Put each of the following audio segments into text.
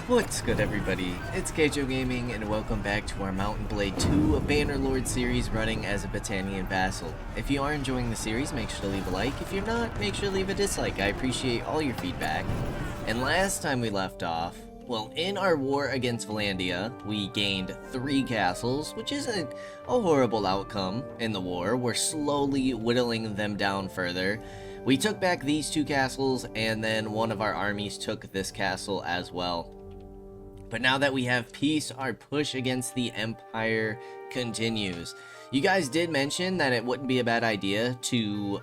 What's good, everybody? It's Kaige-O Gaming, and welcome back to our Mountain Blade 2 Bannerlord series running as a Battanian vassal. If you are enjoying the series, make sure to leave a like. If you're not, make sure to leave a dislike. I appreciate all your feedback. And last time we left off, well, in our war against Valandia, we gained 3 castles, which isn't a horrible outcome in the war. We're slowly whittling them down further. We took back these 2 castles, and then one of our armies took this castle as well. But now that we have peace, our push against the Empire continues. You guys did mention that it wouldn't be a bad idea to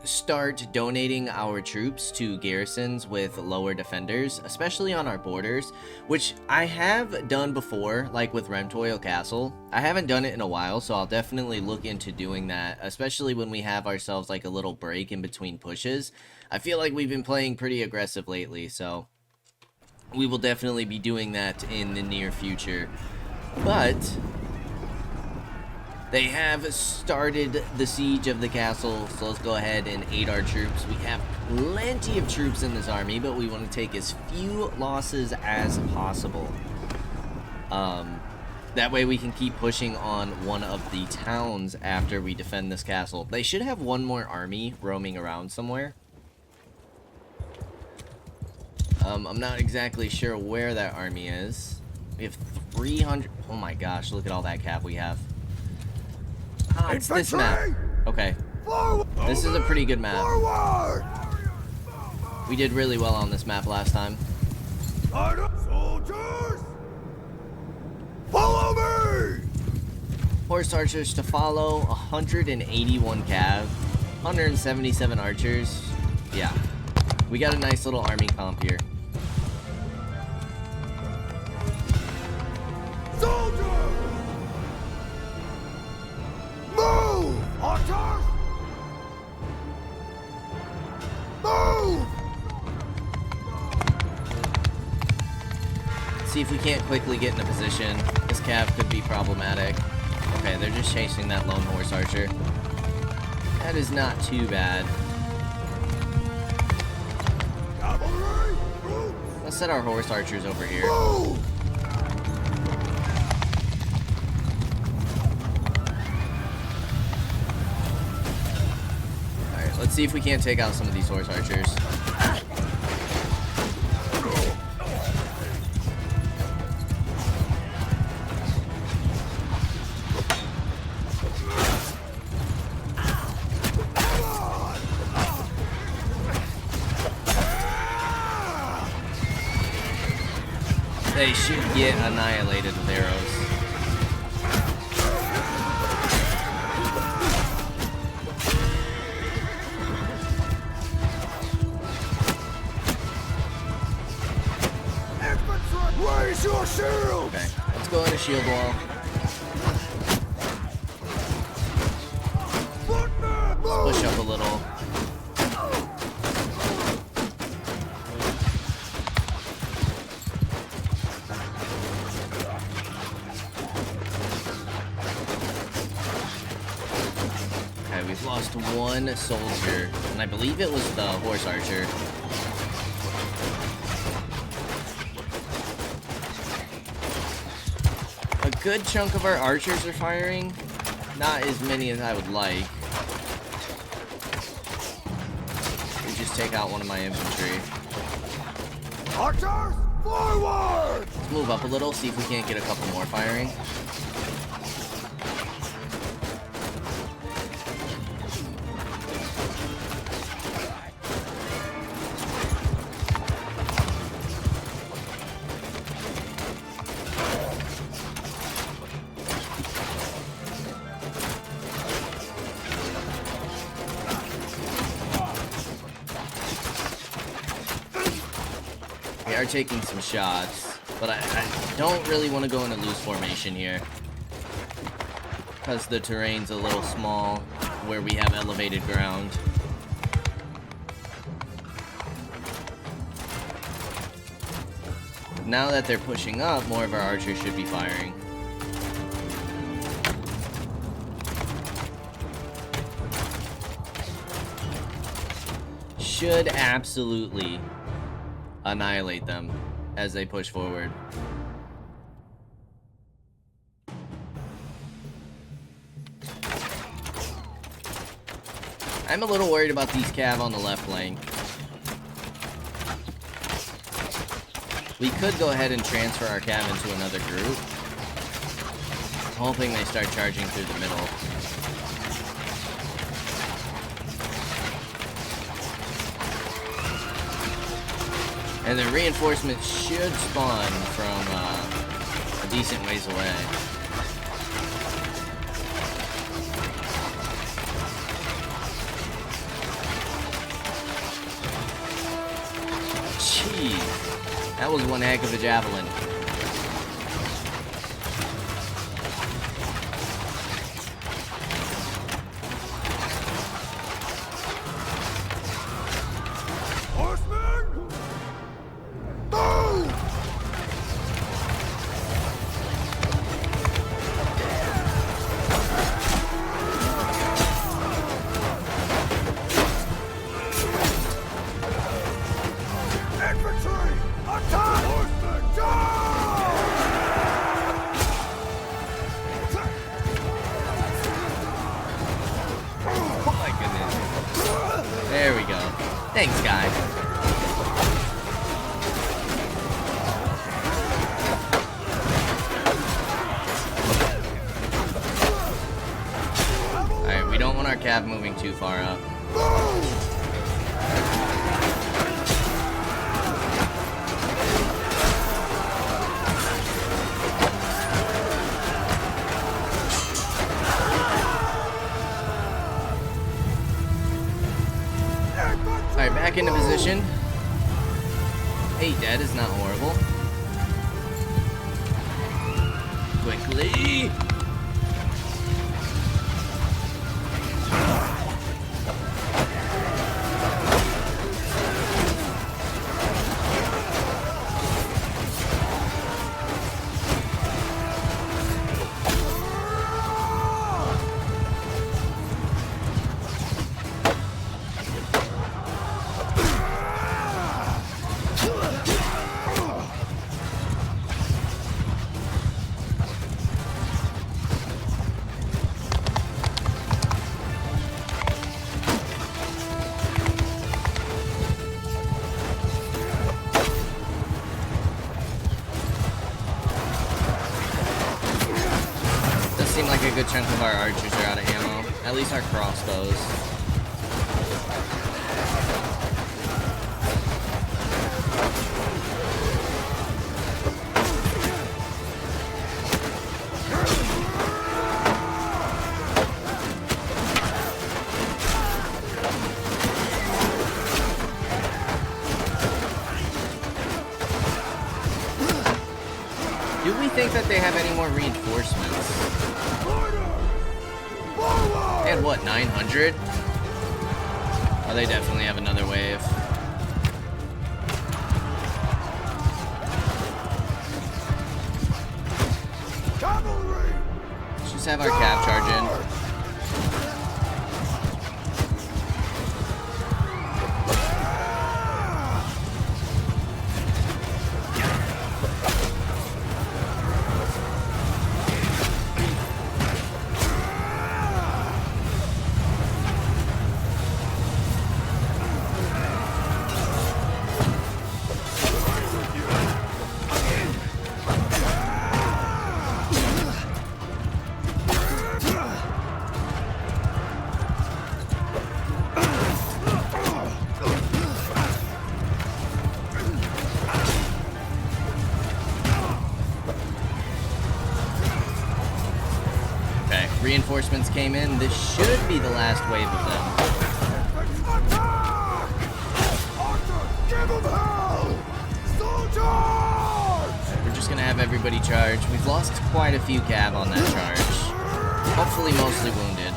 start donating our troops to garrisons with lower defenders, especially on our borders, which I have done before, like with Remtoil Castle. I haven't done it in a while, so I'll definitely look into doing that, especially when we have ourselves like a little break in between pushes. I feel like we've been playing pretty aggressive lately, so we will definitely be doing that in the near future. But they have started the siege of the castle, so let's go ahead and aid our troops. We have plenty of troops in this army, but we want to take as few losses as possible. That way we can keep pushing on one of the towns after we defend this castle. They should have one more army roaming around somewhere. I'm not exactly sure where that army is. We have 300... Oh my gosh, look at all that cap we have. Ah, it's this map. Okay. This is a pretty good map. We did really well on this map last time. Soldiers! Follow me! Horse archers to follow, 181 cav, 177 archers. Yeah. We got a nice little army comp here. Soldiers! Move! Archers! Move! See if we can't quickly get in a position. This cav could be problematic. Okay, they're just chasing that lone horse archer. That is not too bad. Cavalry! Troops! Let's set our horse archers over here. Move! Alright, let's see if we can't take out some of these horse archers. They should get annihilated with arrows. Raise your shield! Okay, let's go in a shield wall. Let's push up a little. Okay, we've lost 1 soldier, and I believe it was the horse archer. A good chunk of our archers are firing. Not as many as I would like. We just take out one of my infantry. Archers, forward! Let's move up a little, see if we can't get a couple more firing. We are taking some shots, but I don't really want to go in a loose formation here, because the terrain's a little small where we have elevated ground. Now that they're pushing up, more of our archers should be firing. Should absolutely annihilate them as they push forward. I'm a little worried about these cav on the left flank. We could go ahead and transfer our cav into another group. Hoping they start charging through the middle. And the reinforcements should spawn from a decent ways away. Jeez, that was one heck of a javelin. There we go. Thanks, guy. Alright, we don't want our cav moving too far up. Alright, back into position. 8 dead is not horrible. Quickly! Seem like a good chunk of our archers are out of ammo. At least our crossbows. Do we think that they have any more reinforcements? They had what, 900? Oh, they definitely have another wave. Let's just have our cav charge in. Reinforcements came in. This should be the last wave of them. We're just gonna have everybody charge. We've lost quite a few cav on that charge. Hopefully mostly wounded.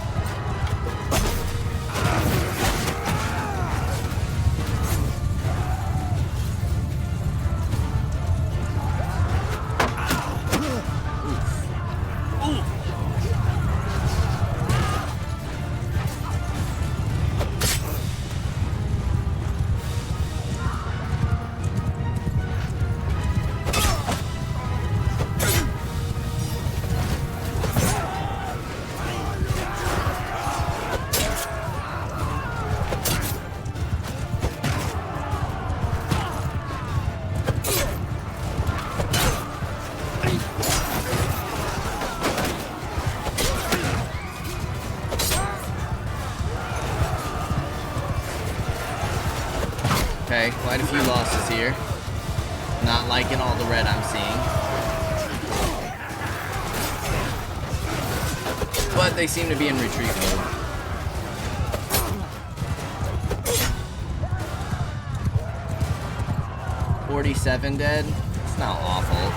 losses here. Not liking all the red I'm seeing. But they seem to be in retreat mode. $47 dead. It's not awful.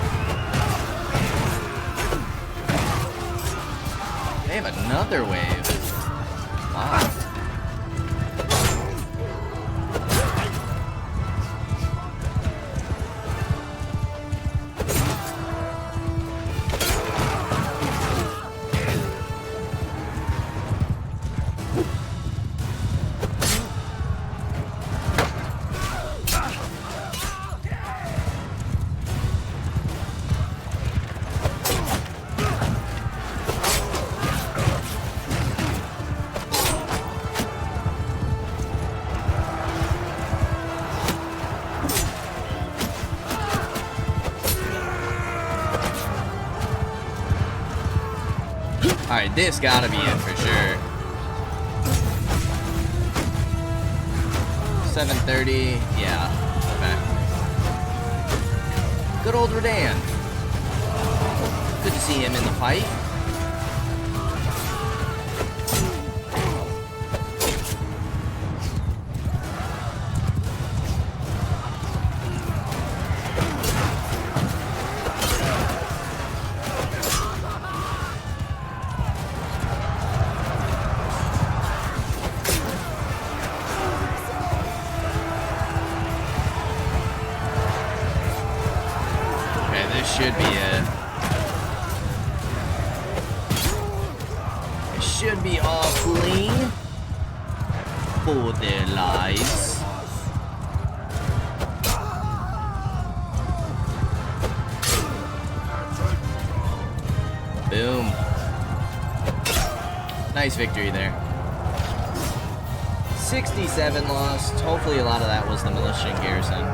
They have another wave. Wow. Alright, this gotta be it for sure. 7:30, yeah, okay. Good old Redan. Good to see him in the fight. Should be it. It should be all clean for their lives. Boom. Nice victory there. 67 lost. Hopefully a lot of that was the militia garrison.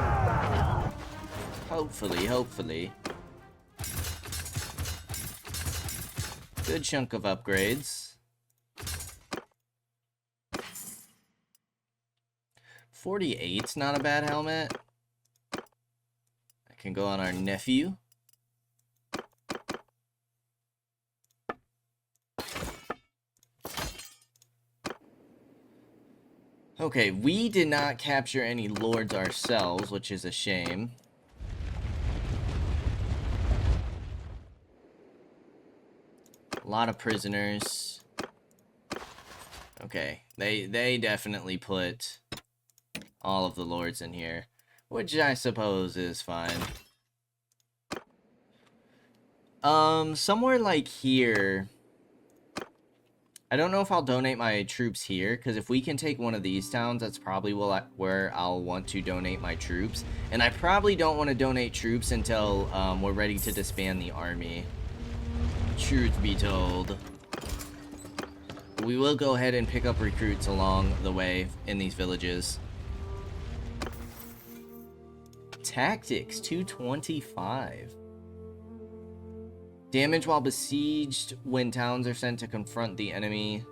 Hopefully. Good chunk of upgrades. 48's not a bad helmet. I can go on our nephew. Okay, we did not capture any lords ourselves, which is a shame. A lot of prisoners. Okay, they definitely put all of the lords in here, which I suppose is fine. Somewhere like here. I don't know if I'll donate my troops here, because if we can take one of these towns, that's probably where I'll want to donate my troops. And I probably don't want to donate troops until we're ready to disband the army. Truth be told. We will go ahead and pick up recruits along the way in these villages. Tactics, 225. Damage while besieged when towns are sent to confront the enemy.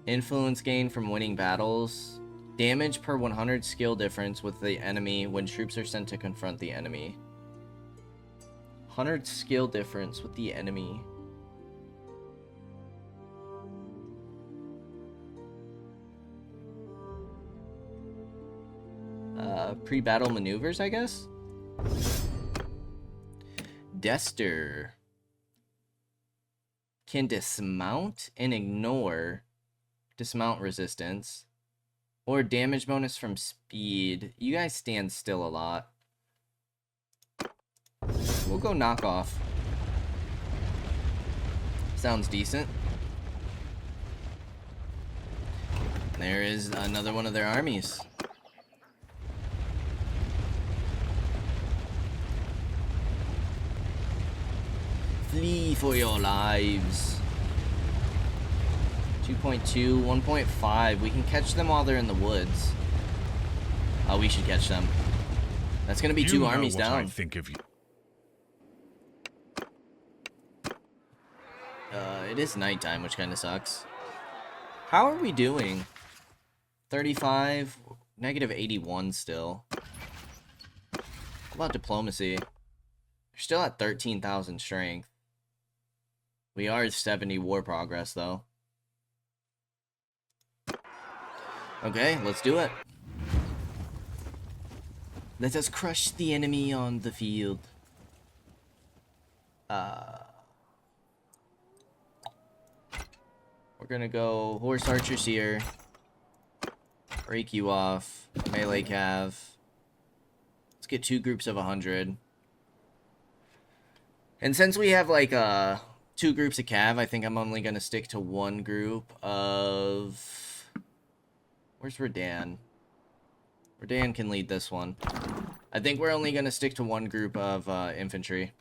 Influence gain from winning battles. Damage per 100 skill difference with the enemy when troops are sent to confront the enemy. 100 skill difference with the enemy. Pre-battle maneuvers, I guess? Dester. Can dismount and ignore dismount resistance. Or damage bonus from speed. You guys stand still a lot. We'll go knockoff. Sounds decent. There is another one of their armies. Flee for your lives. 2.2, 1.5. We can catch them while they're in the woods. Oh, we should catch them. That's gonna be two armies down. I think of you. It is nighttime, which kind of sucks. How are we doing? 35, negative 81 still. How about diplomacy? We're still at 13,000 strength. We are 70 war progress, though. Okay, let's do it. Let us crush the enemy on the field. We're gonna go horse archers here. Break you off. Melee cav. Let's get 2 groups of 100. And since we have like 2 groups of cav, I think I'm only gonna stick to 1 group of... Where's Redan? Redan can lead this one. I think we're only gonna stick to 1 group of infantry.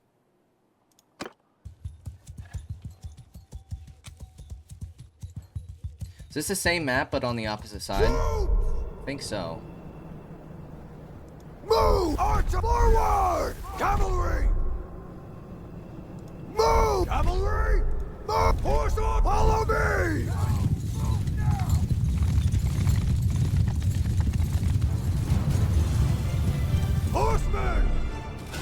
Is this the same map but on the opposite side? I think so. Move! Archer forward! Cavalry! Move! Cavalry! Move! Horse on! Follow me! Horsemen!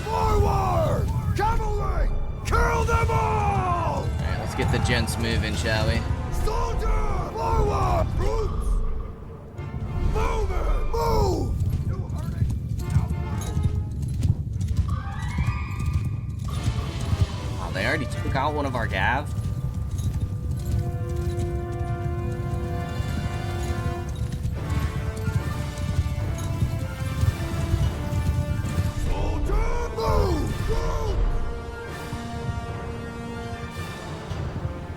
Forward! Cavalry! Kill them all! Alright, let's get the gents moving, shall we? Soldier! Forward! Troops! Move it! Move! Oh, they already took out one of our Gav? Soldier! Move! Move!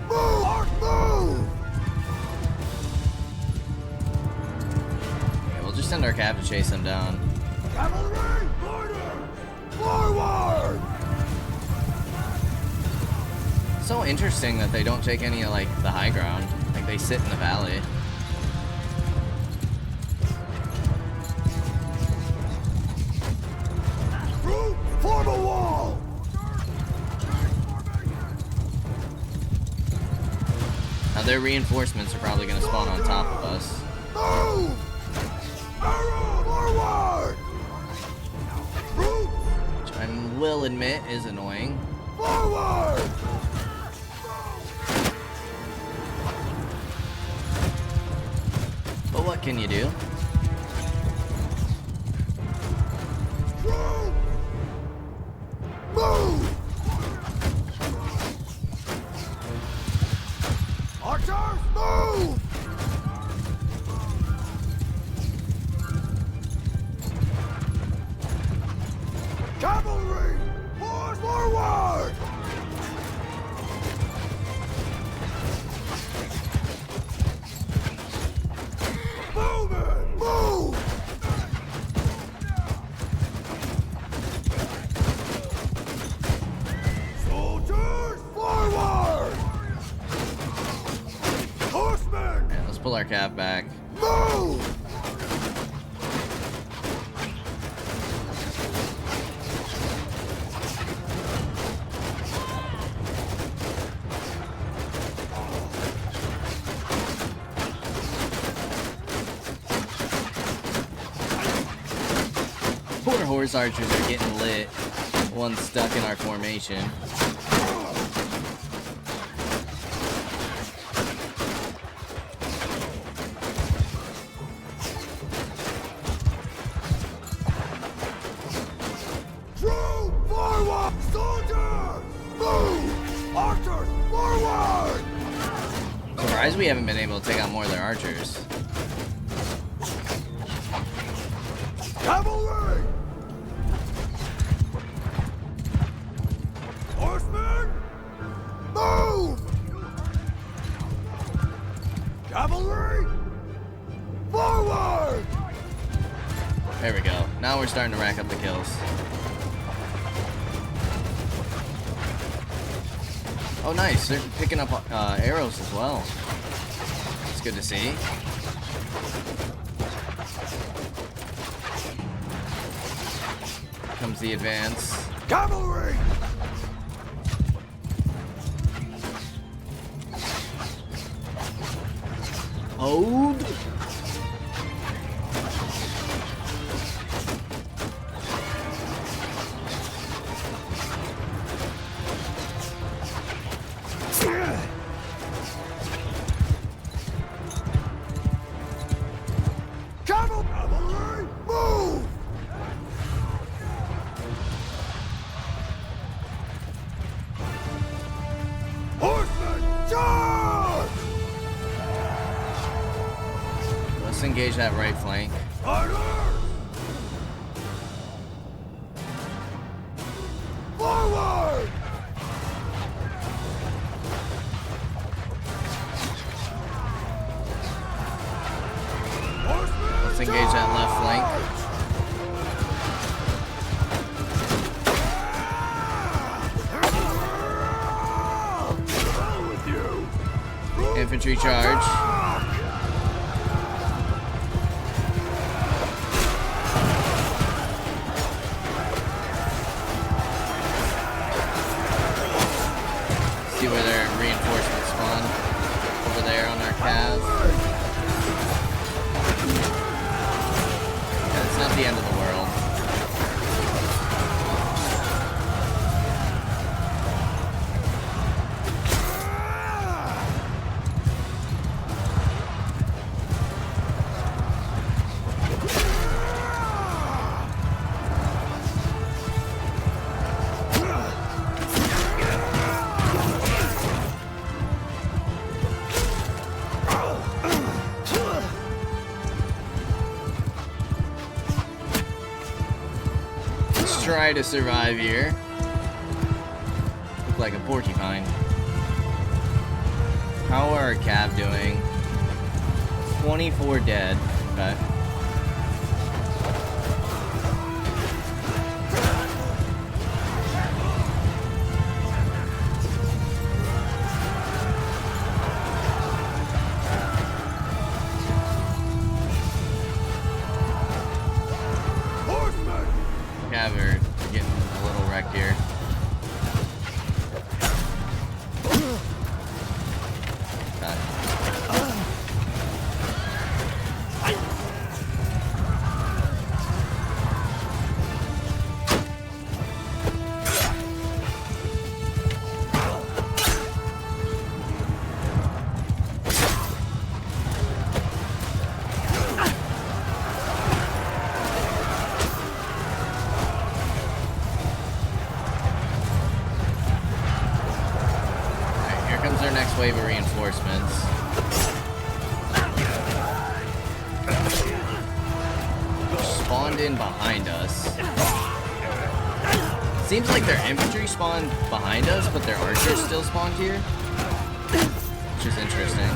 Move! March, move! Okay, we'll just send our Cav to chase them down. Cavalry! Order! Forward! So interesting that they don't take any of, like, the high ground. Like, they sit in the valley. Troops, form a wall! Now, their reinforcements are probably going to spawn on top of us. Move! Arrow! Forward! Troops, Which I will admit is annoying. forward! But what can you do? Troops! Move! Archers, move! Cavalry! Horse forward! Move it! Move! Soldiers, forward! Horsemen, Yeah, let's pull our Cav back. move! Poor horse archers are getting lit. One stuck in our formation. Troop forward! Soldiers, move! Archers, forward! Surprised we haven't been able to take out more of their archers. Cavalry! Horsemen, move! Cavalry, forward! There we go. Now we're starting to rack up the kills. Oh, nice. They're picking up arrows as well. It's good to see. Comes the advance. Cavalry! Hold. engage that right flank. Orders! Forward! Let's engage that left flank. Infantry charge. See where their reinforcements spawn. Over there on our cav. Yeah, it's not the end of the world. Try to survive here. Look like a porcupine. How are our cav doing? 24 dead. Okay. Cav are getting a little wrecked here. Our next wave of reinforcements. Spawned in behind us. Seems like their infantry spawned behind us, but their archers still spawned here. Which is interesting.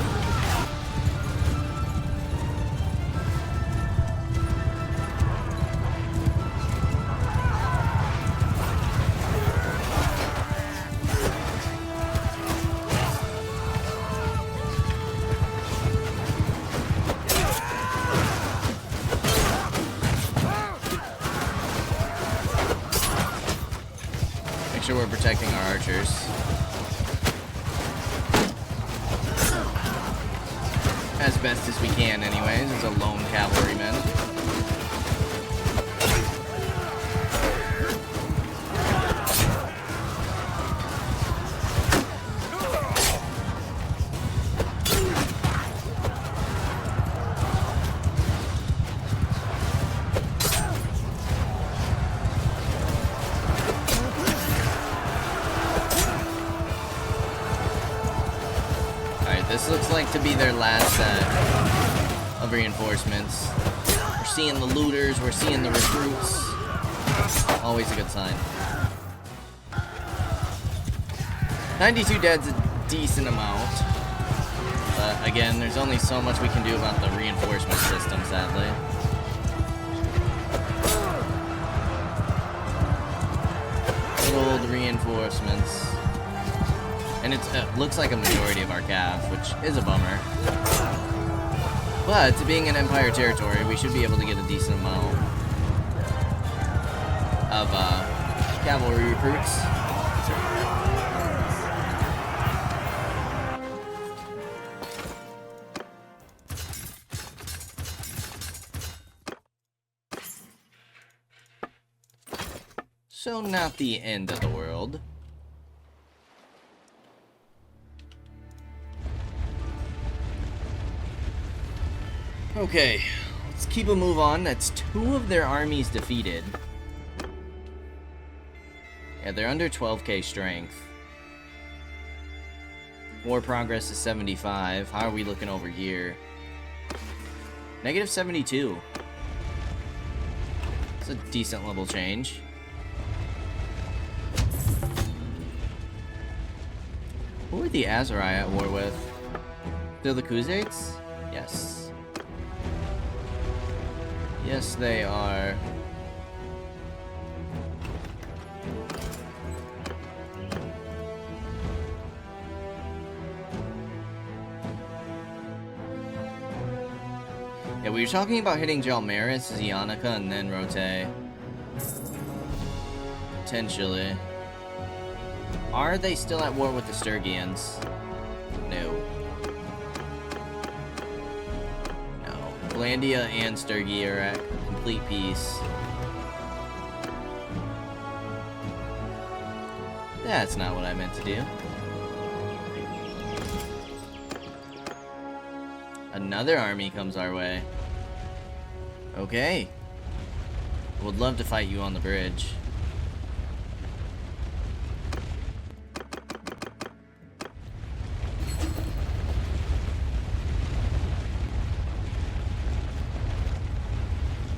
Make sure we're protecting our archers. As best as we can, anyways, as a lone cavalryman. This looks like to be their last set of reinforcements. We're seeing the looters, we're seeing the recruits. Always a good sign. 92 dead's a decent amount. But again, there's only so much we can do about the reinforcement system, sadly. Good old reinforcements. And it looks like a majority of our cav, which is a bummer. But, being an Empire territory, we should be able to get a decent amount of cavalry recruits. So, not the end of the world. Okay, let's keep a move on. That's 2 of their armies defeated. Yeah, they're under 12k strength. War progress is 75. How are we looking over here? Negative 72. It's a decent level change. Who are the Azurai at war with? They're the Khuzaits? Yes. Yes, they are. Yeah, we were talking about hitting Jalmaris, Zionica, and then Rote. Potentially. Are they still at war with the Sturgians? No. No. Glandia and Sturgi are at complete peace. That's not what I meant to do. Another army comes our way. Okay. Would love to fight you on the bridge.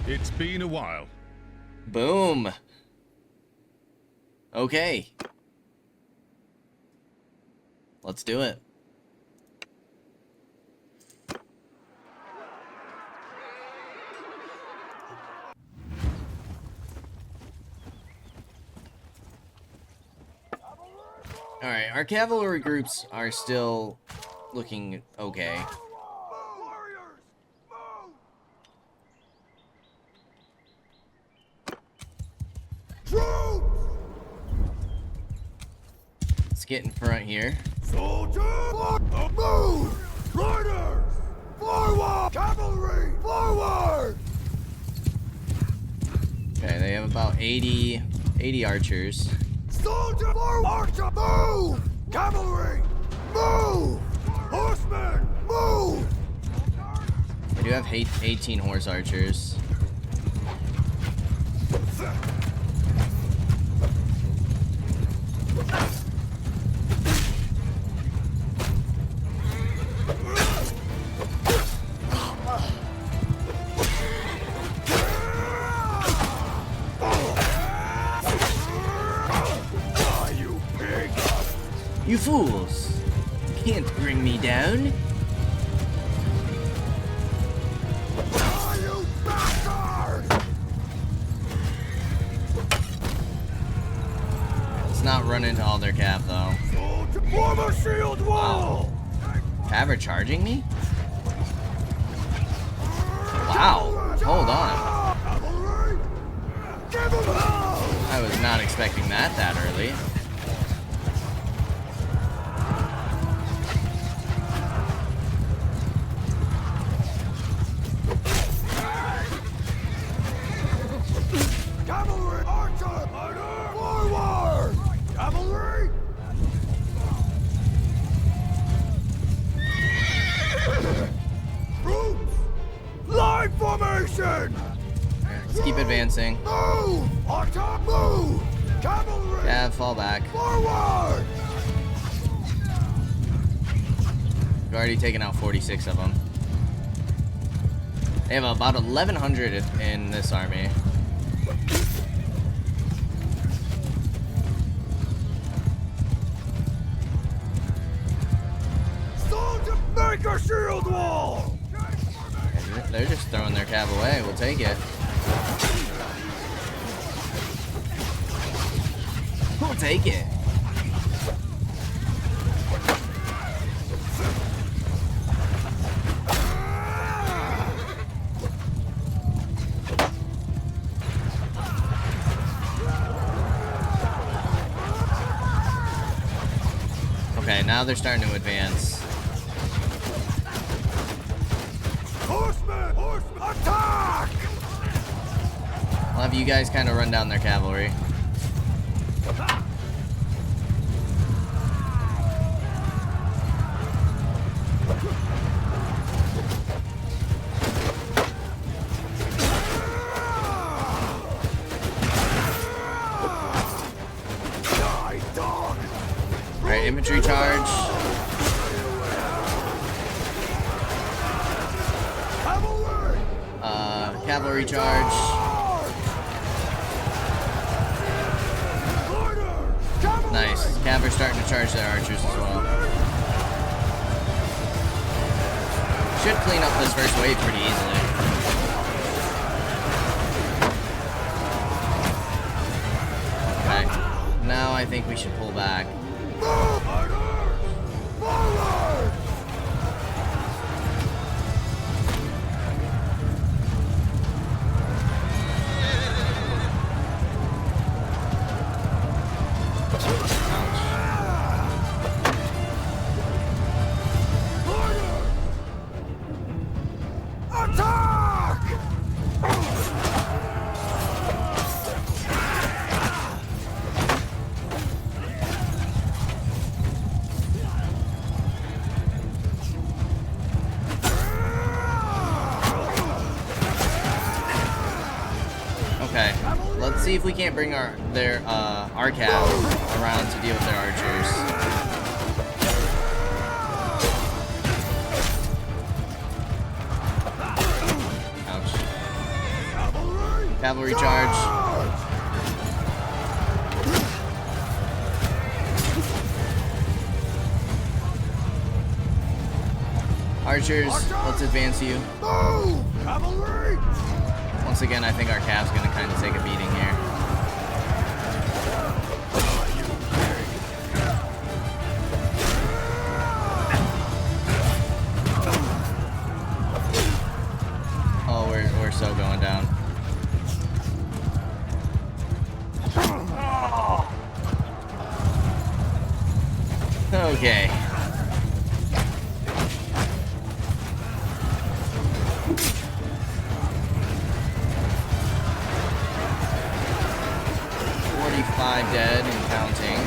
It's been a while. Boom. Okay. Let's do it. Alright, our cavalry groups are still looking okay. Let's get in front here. Soldiers, move! Riders, forward! Cavalry, forward! Okay, they have about 80 archers. Soldier, forward! Archer, move! Cavalry, move! Horsemen, move! They do have 18 horse archers. You fools! Can't bring me down! You bastard! Let's not run into all their cav though. Soldier, form a shield wall! Cav are charging me? Wow! Hold on. Cavalry, give 'em hell! I was not expecting that early. Cavalry, archer, rider, forward! Cavalry! Troops, line formation! Let's keep advancing. Move! Archer, move! Cavalry! Cav, fall back. Forward! We've already taken out 46 of them. They have about 1,100 in this army. Soldier, make a shield wall! They're just throwing their cav away. We'll take it. We'll take it. Okay, now they're starting to advance. Horsemen! Horsemen! Attack! I'll have you guys kind of run down their cavalry. Die, dog! Alright, infantry charge. Cavalry! Cavalry charge. Nice. Cav are starting to charge their archers as well. Should clean up this first wave pretty easily. Okay. Now I think we should pull back. Okay, let's see if we can't bring our cav around to deal with their archers. Ouch. Cavalry charge. Archers, let's advance you. Cavalry! Once again, I think our cav's gonna kind of take a beating here. Oh, we're so going down. Okay. Dead and counting.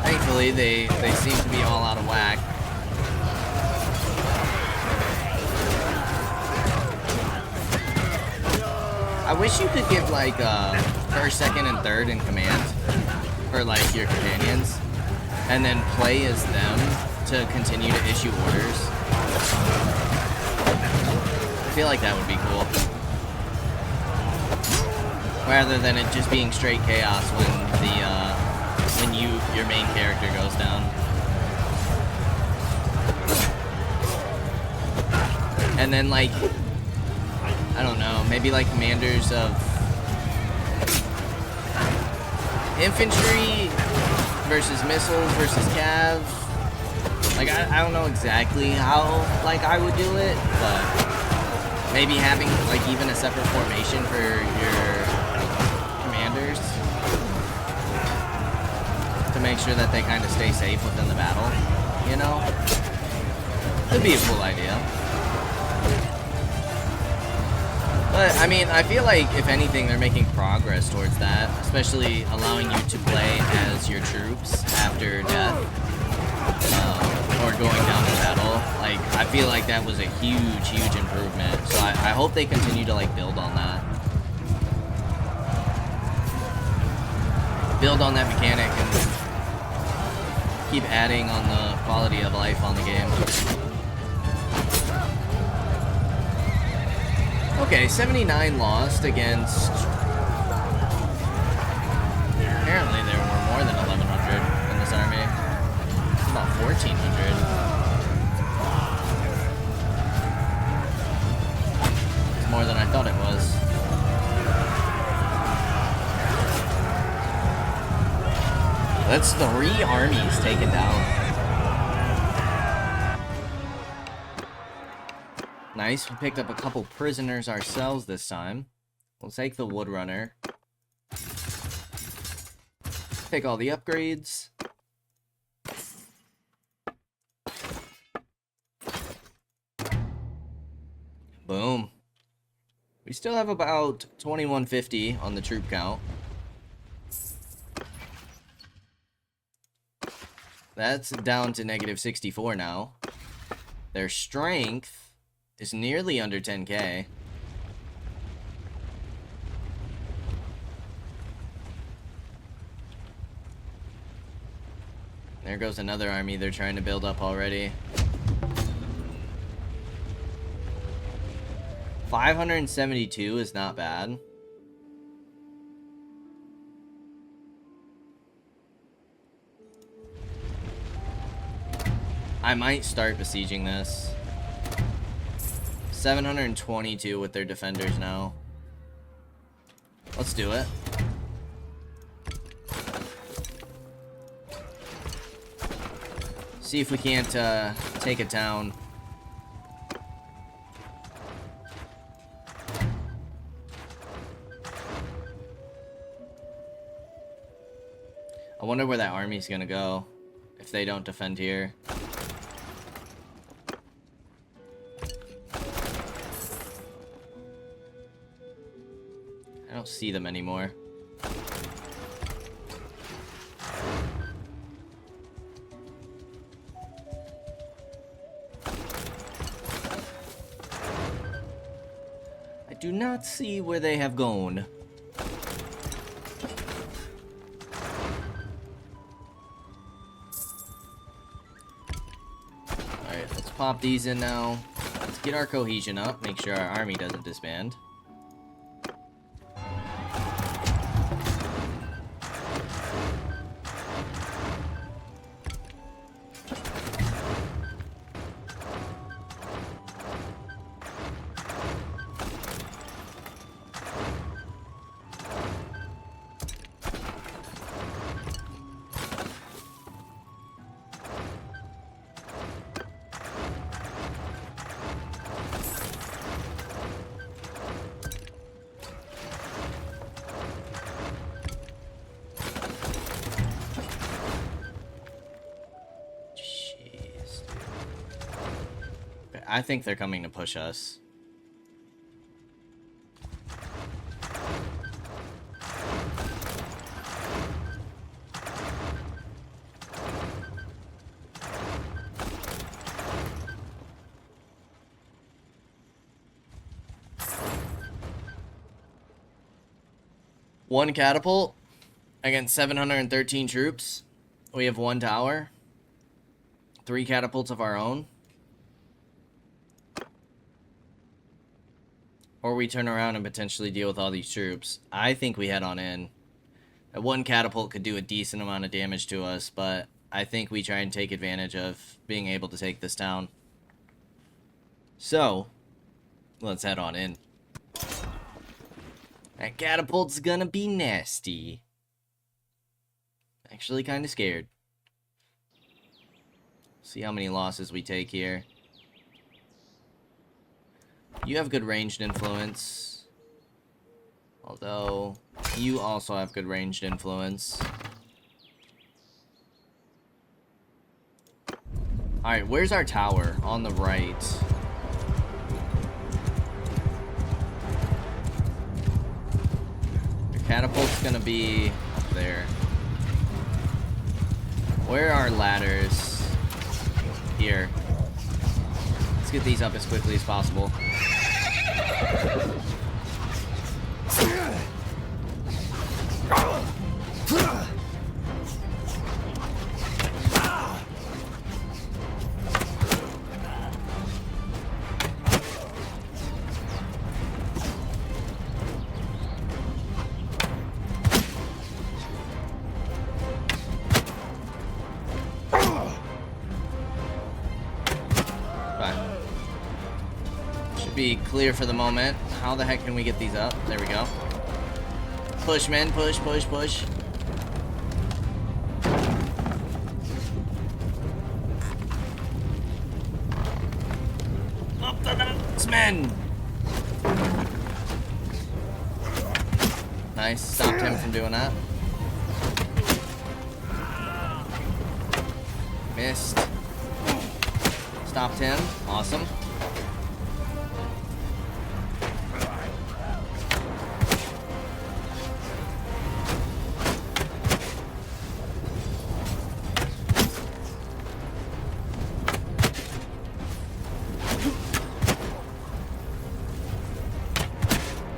Thankfully, they seem to be all out of whack. I wish you could give like first, second, and third in command for like your companions, and then play as them to continue to issue orders. I feel like that would be cool, rather than it just being straight chaos when your main character goes down. And then like, I don't know, maybe like commanders of infantry versus missiles versus cav. Like, I don't know exactly how like I would do it, but maybe having like even a separate formation for your commanders to make sure that they kind of stay safe within the battle, you know? Could be a cool idea. But, I mean, I feel like, if anything, they're making progress towards that, especially allowing you to play as your troops after death, or going down to battle. Like, I feel like that was a huge, huge improvement, so I hope they continue to, like, build on that. Build on that mechanic and keep adding on the quality of life on the game. Okay, 79 lost against... Apparently there were more than 1,100 in this army. About 1,400. It's more than I thought it was. That's 3 armies taken down. Nice, we picked up a couple prisoners ourselves this time. We'll take the Woodrunner. Take all the upgrades. Boom. We still have about 2150 on the troop count. That's down to -64 now. Their strength is nearly under 10k. There goes another army they're trying to build up already. 572 is not bad. I might start besieging this. 722 with their defenders now. Let's do it. See if we can't take a town. I wonder where that army's gonna go if they don't defend here. I don't see them anymore. I do not see where they have gone. Alright, let's pop these in now. Let's get our cohesion up, make sure our army doesn't disband. I think they're coming to push us. One catapult against 713 troops. We have one tower. 3 catapults of our own. Or we turn around and potentially deal with all these troops. I think we head on in. That one catapult could do a decent amount of damage to us, but I think we try and take advantage of being able to take this town. So, let's head on in. That catapult's gonna be nasty. Actually kind of scared. See how many losses we take here. You have good ranged influence. Although, you also have good ranged influence. Alright, where's our tower? On the right. Your catapult's gonna be up there. Where are ladders? Here. Let's get these up as quickly as possible. Be clear for the moment. How the heck can we get these up? There we go. Push, men. Push, push, push. Up the nuts, men! Nice. Stopped him from doing that. Missed. Stopped him. Awesome.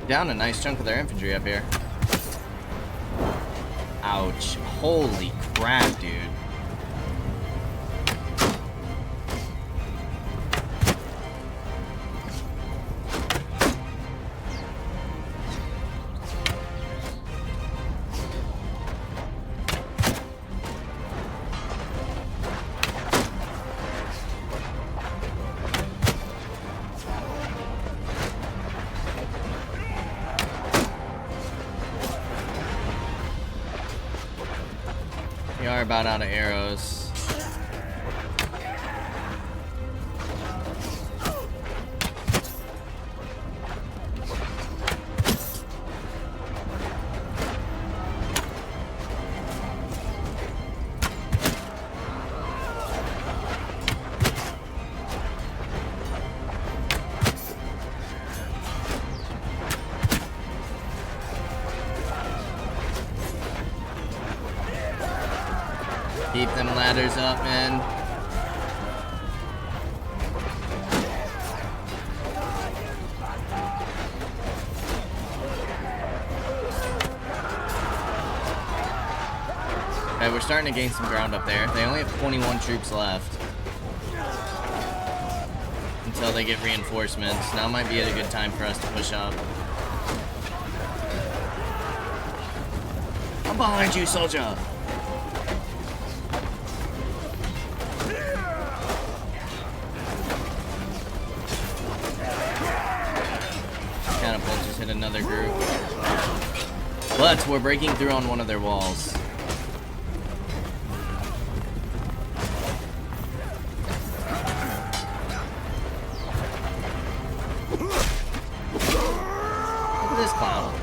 Down a nice chunk of their infantry up here. Ouch. Holy crap, dude. We are about out of arrows. Keep them ladders up, man. Okay, we're starting to gain some ground up there. They only have 21 troops left. Until they get reinforcements. Now might be a good time for us to push up. I'm behind you, soldier! Catapult just hit another group. But we're breaking through on one of their walls. Look at this clown.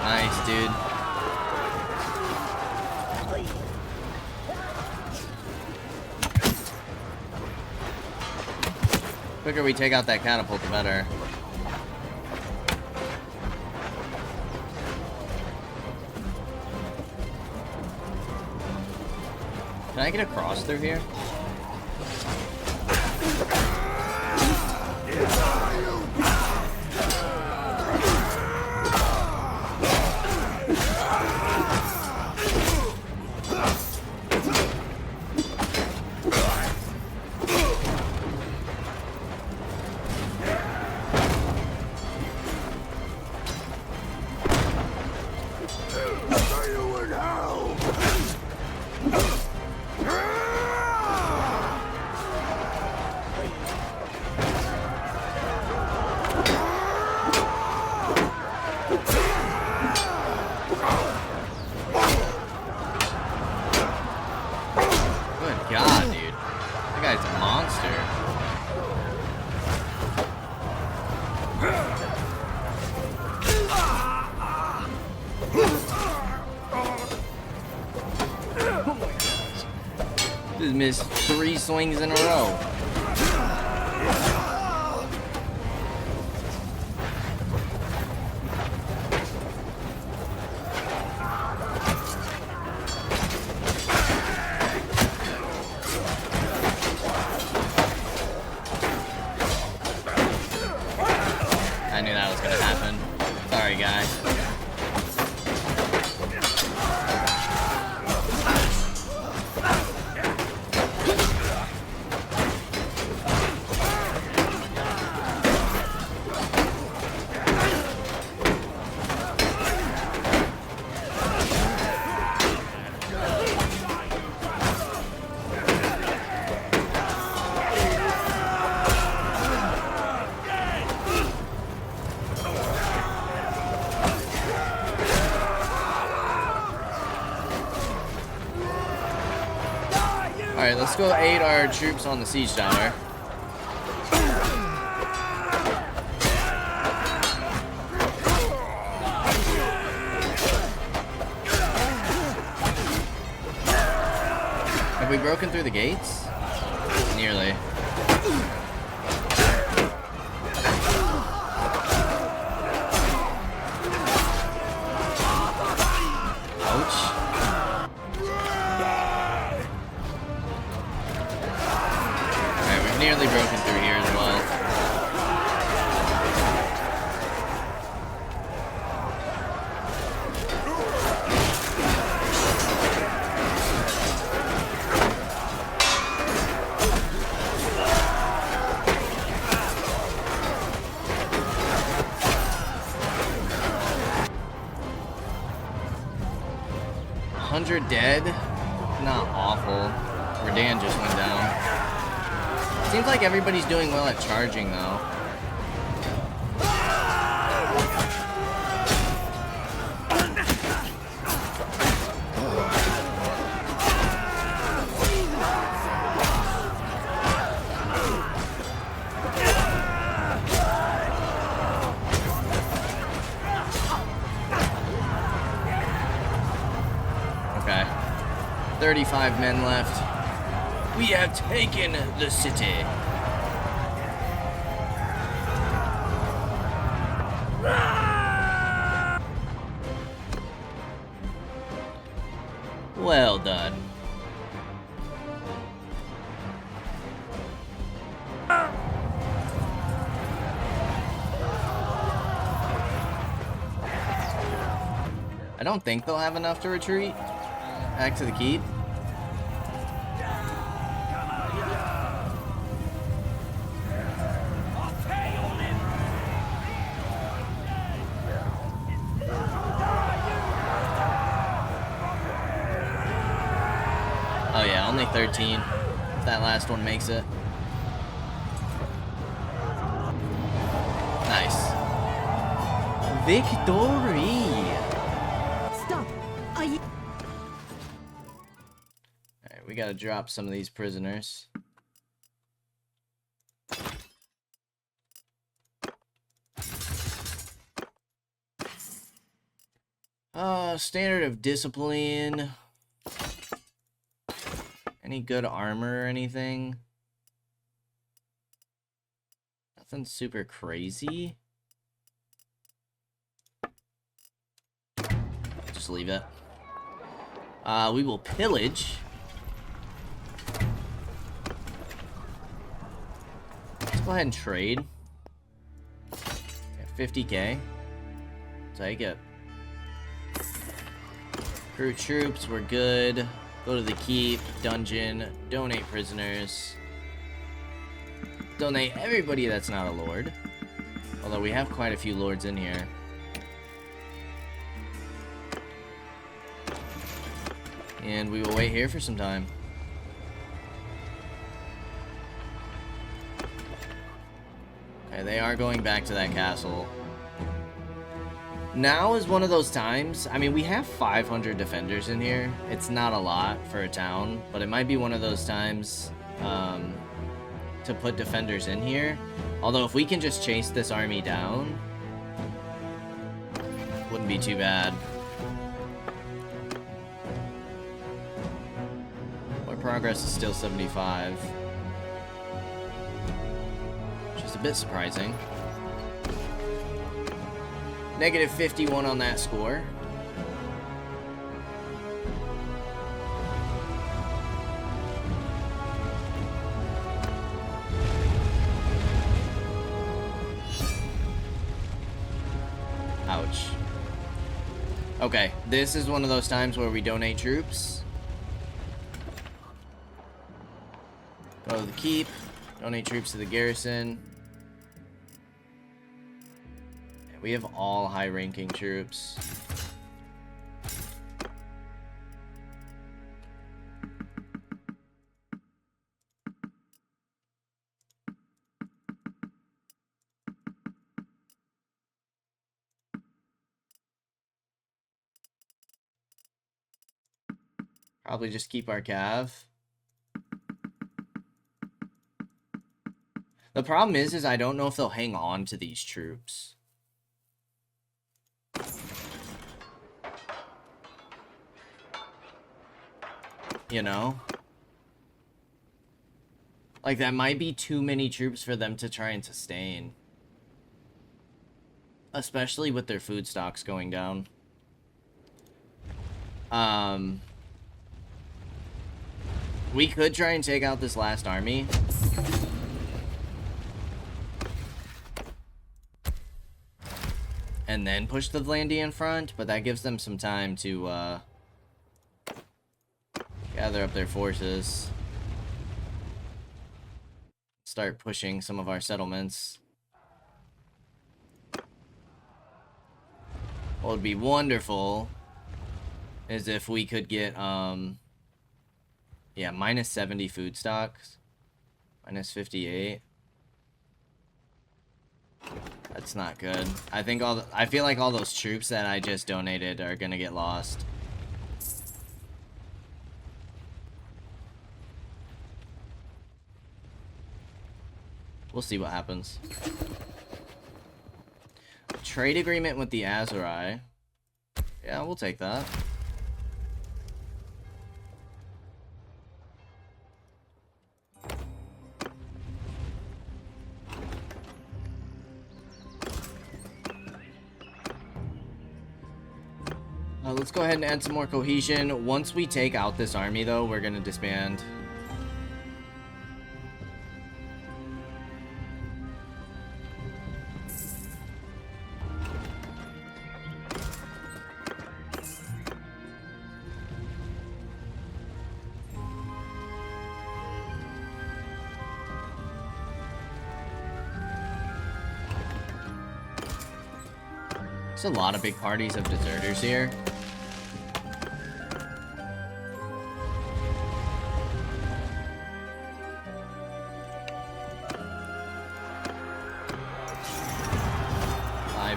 Nice, dude. The quicker we take out that catapult, the better. Can I get across through here? God, dude. That guy's a monster. Just missed 3 swings in a row. I knew that was gonna happen. Sorry, guy. Alright, let's go aid our troops on the siege tower. Have we broken through the gates? Nearly. Ouch. Alright, we've nearly broken through here as well. Dead? Not awful. Redan just went down. Seems like everybody's doing well at charging though. Okay. 35 men left. We have taken the city. Well done. I don't think they'll have enough to retreat back to the keep. Oh yeah, only 13. If that last one makes it. Nice. Victory! Stop! Are you... Alright, we gotta drop some of these prisoners. Standard of discipline. Any good armor or anything? Nothing super crazy. Just leave it. We will pillage. Let's go ahead and trade. Yeah, 50k. Take it. Recruit troops, we're good. Go to the keep, dungeon, donate prisoners. Donate everybody that's not a lord. Although we have quite a few lords in here. And we will wait here for some time. Okay, they are going back to that castle. Now is one of those times, I mean, we have 500 defenders in here. It's not a lot for a town, but it might be one of those times to put defenders in here. Although if we can just chase this army down, wouldn't be too bad. Our progress is still 75. Which is a bit surprising. Negative 51 on that score. Ouch. Okay, this is one of those times where we donate troops. Go to the keep. Donate troops to the garrison. We have all high-ranking troops. Probably just keep our cav. The problem is I don't know if they'll hang on to these troops. You know? Like, that might be too many troops for them to try and sustain. Especially with their food stocks going down. We could try and take out this last army. And then push the Vlandian front, but that gives them some time to, gather up their forces. Start pushing some of our settlements. What would be wonderful is if we could get, yeah, minus 70 food stocks. Minus 58. That's not good. I think I feel like all those troops that I just donated are gonna get lost. We'll see what happens. Trade agreement with the Azurai. Yeah, we'll take that. Let's go ahead and add some more cohesion. Once we take out this army, though, we're going to disband. There's a lot of big parties of deserters here.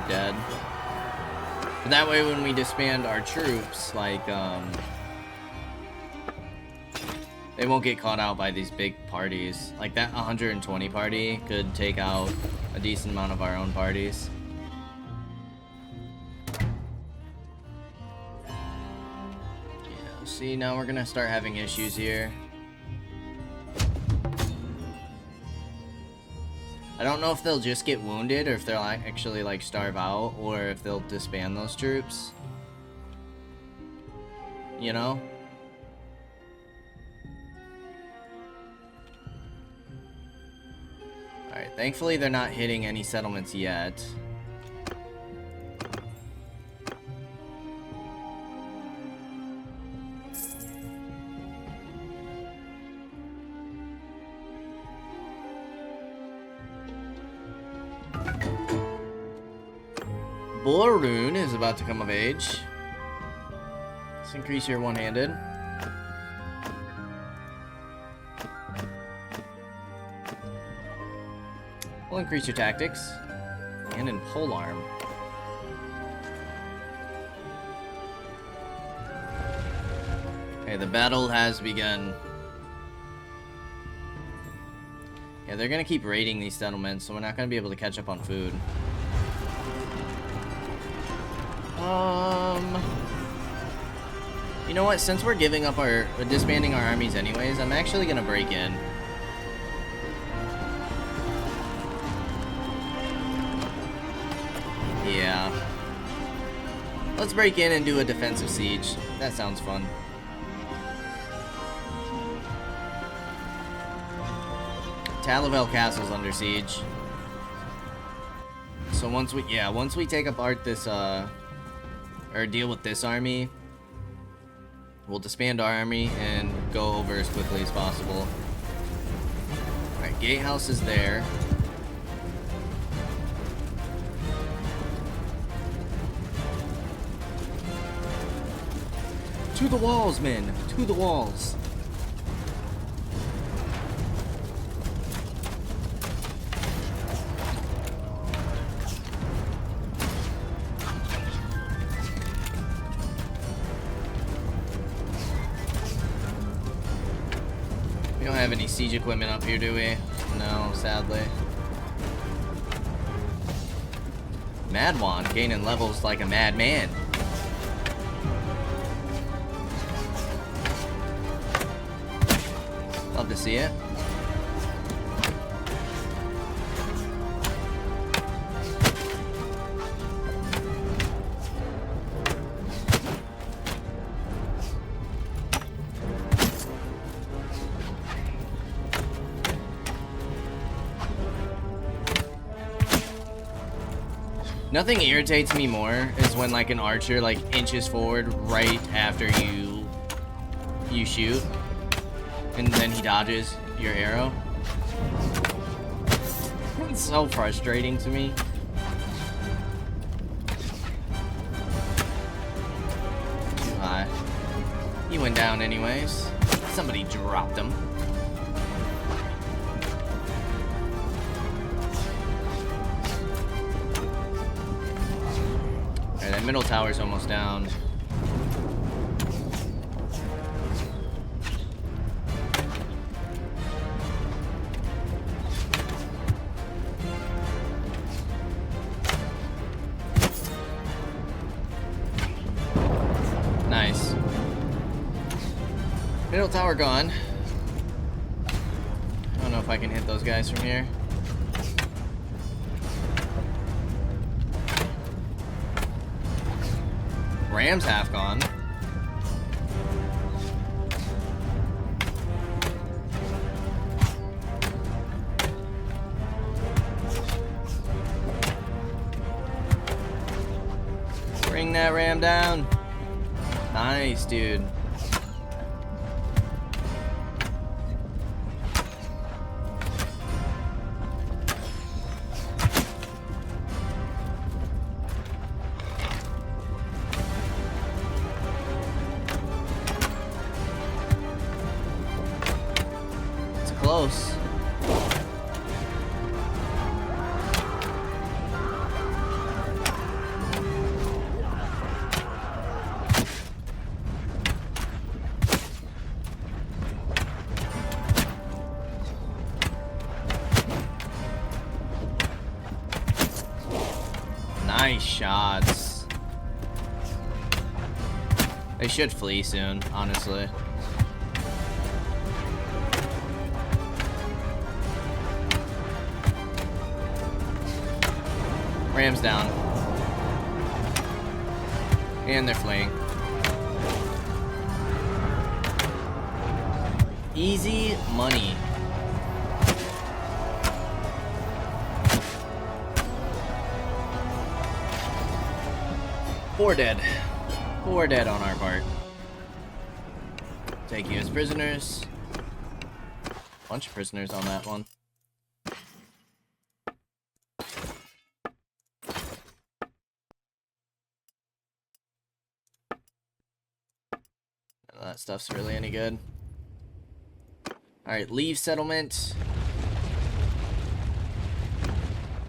Dead. But that way when we disband our troops, like, they won't get caught out by these big parties. Like, that 120 party could take out a decent amount of our own parties. Yeah, see, now we're gonna start having issues here. I don't know if they'll just get wounded or if they'll actually, like, starve out, or if they'll disband those troops. You know? Alright, thankfully they're not hitting any settlements yet. Borun is about to come of age. Let's increase your one-handed. We'll increase your tactics. And in polearm. Okay, the battle has begun. Yeah, they're gonna keep raiding these settlements, so we're not gonna be able to catch up on food. You know what? Since we're giving up disbanding our armies anyways, I'm actually gonna break in. Yeah. Let's break in and do a defensive siege. That sounds fun. Talavel Castle's under siege. So once we take apart this, or deal with this army, we'll disband our army and go over as quickly as possible. Alright, Gatehouse is there. To the walls, men! To the walls! We don't have any siege equipment up here, do we? No, sadly. Madwan gaining levels like a madman. Love to see it. Nothing irritates me more is when like an archer like inches forward right after you shoot, and then he dodges your arrow. It's so frustrating to me. Too high. He went down anyways. Somebody dropped him. Alright, that middle tower's almost down. Nice. Middle tower gone. I don't know if I can hit those guys from here. Ram's half gone. Bring that ram down. Nice, dude. It's close. Nice shots. They should flee soon, honestly. Ram's down. And they're fleeing. Easy money. Four dead. 4 dead on our part. Take you as prisoners. Bunch of prisoners on that one. None of that stuff's really any good. Alright, leave settlement.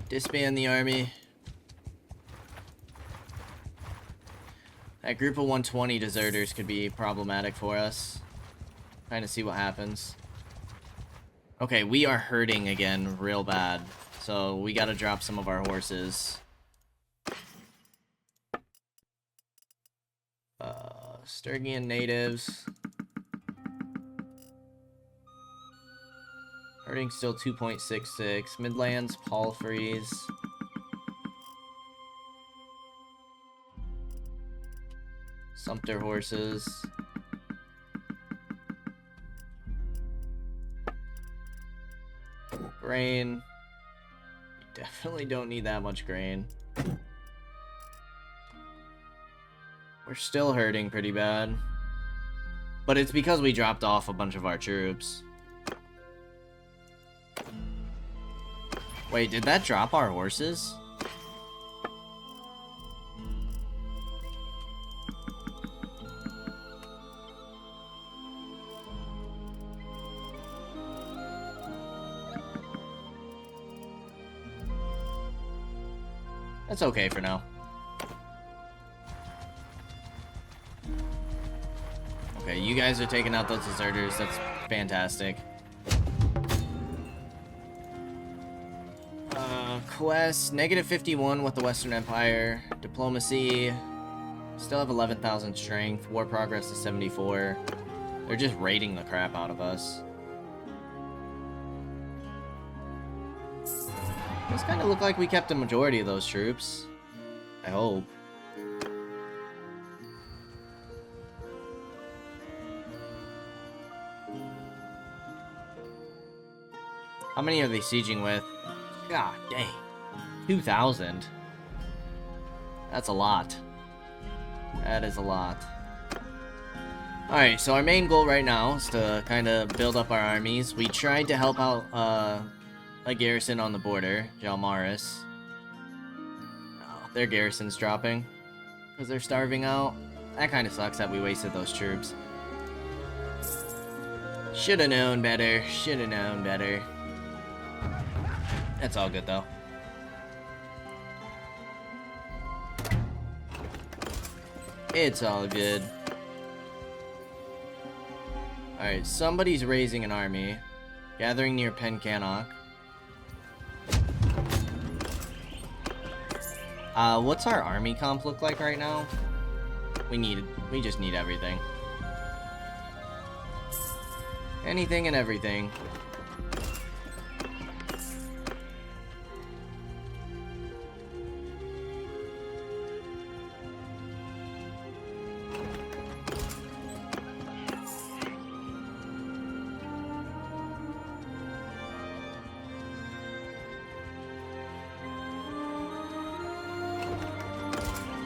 Disband the army. That group of 120 deserters could be problematic for us. Trying to see what happens. Okay, we are hurting again real bad. So we gotta drop some of our horses. Sturgian natives. Hurting still 2.66. Midlands, Palfreys. Sumpter horses. Grain. You definitely don't need that much grain. We're still hurting pretty bad. But it's because we dropped off a bunch of our troops. Wait, did that drop our horses? That's okay for now. Okay, you guys are taking out those deserters. That's fantastic. Quest, -51 with the Western Empire. Diplomacy, still have 11,000 strength. War progress is 74. They're just raiding the crap out of us. This kind of look like we kept a majority of those troops. I hope. How many are they sieging with? God dang. 2,000. That's a lot. That is a lot. Alright, so our main goal right now is to kind of build up our armies. We tried to help out a garrison on the border, Jalmaris. Oh, their garrison's dropping because they're starving out. That kind of sucks that we wasted those troops. Shoulda known better. Shoulda known better. That's all good though. It's all good. Alright, somebody's raising an army. Gathering near Pencannock. What's our army comp look like right now? We just need everything. Anything and everything.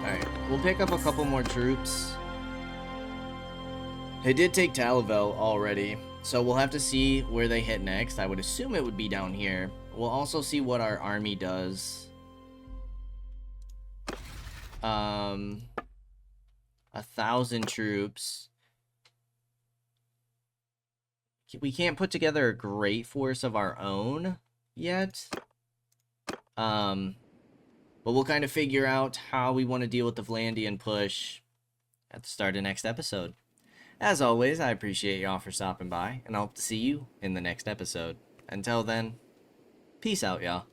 Alright, we'll pick up a couple more troops. They did take Talavel already, so we'll have to see where they hit next. I would assume it would be down here. We'll also see what our army does. 1,000 troops. We can't put together a great force of our own yet. But we'll kind of figure out how we want to deal with the Vlandian push at the start of next episode. As always, I appreciate y'all for stopping by, and I hope to see you in the next episode. Until then, peace out, y'all.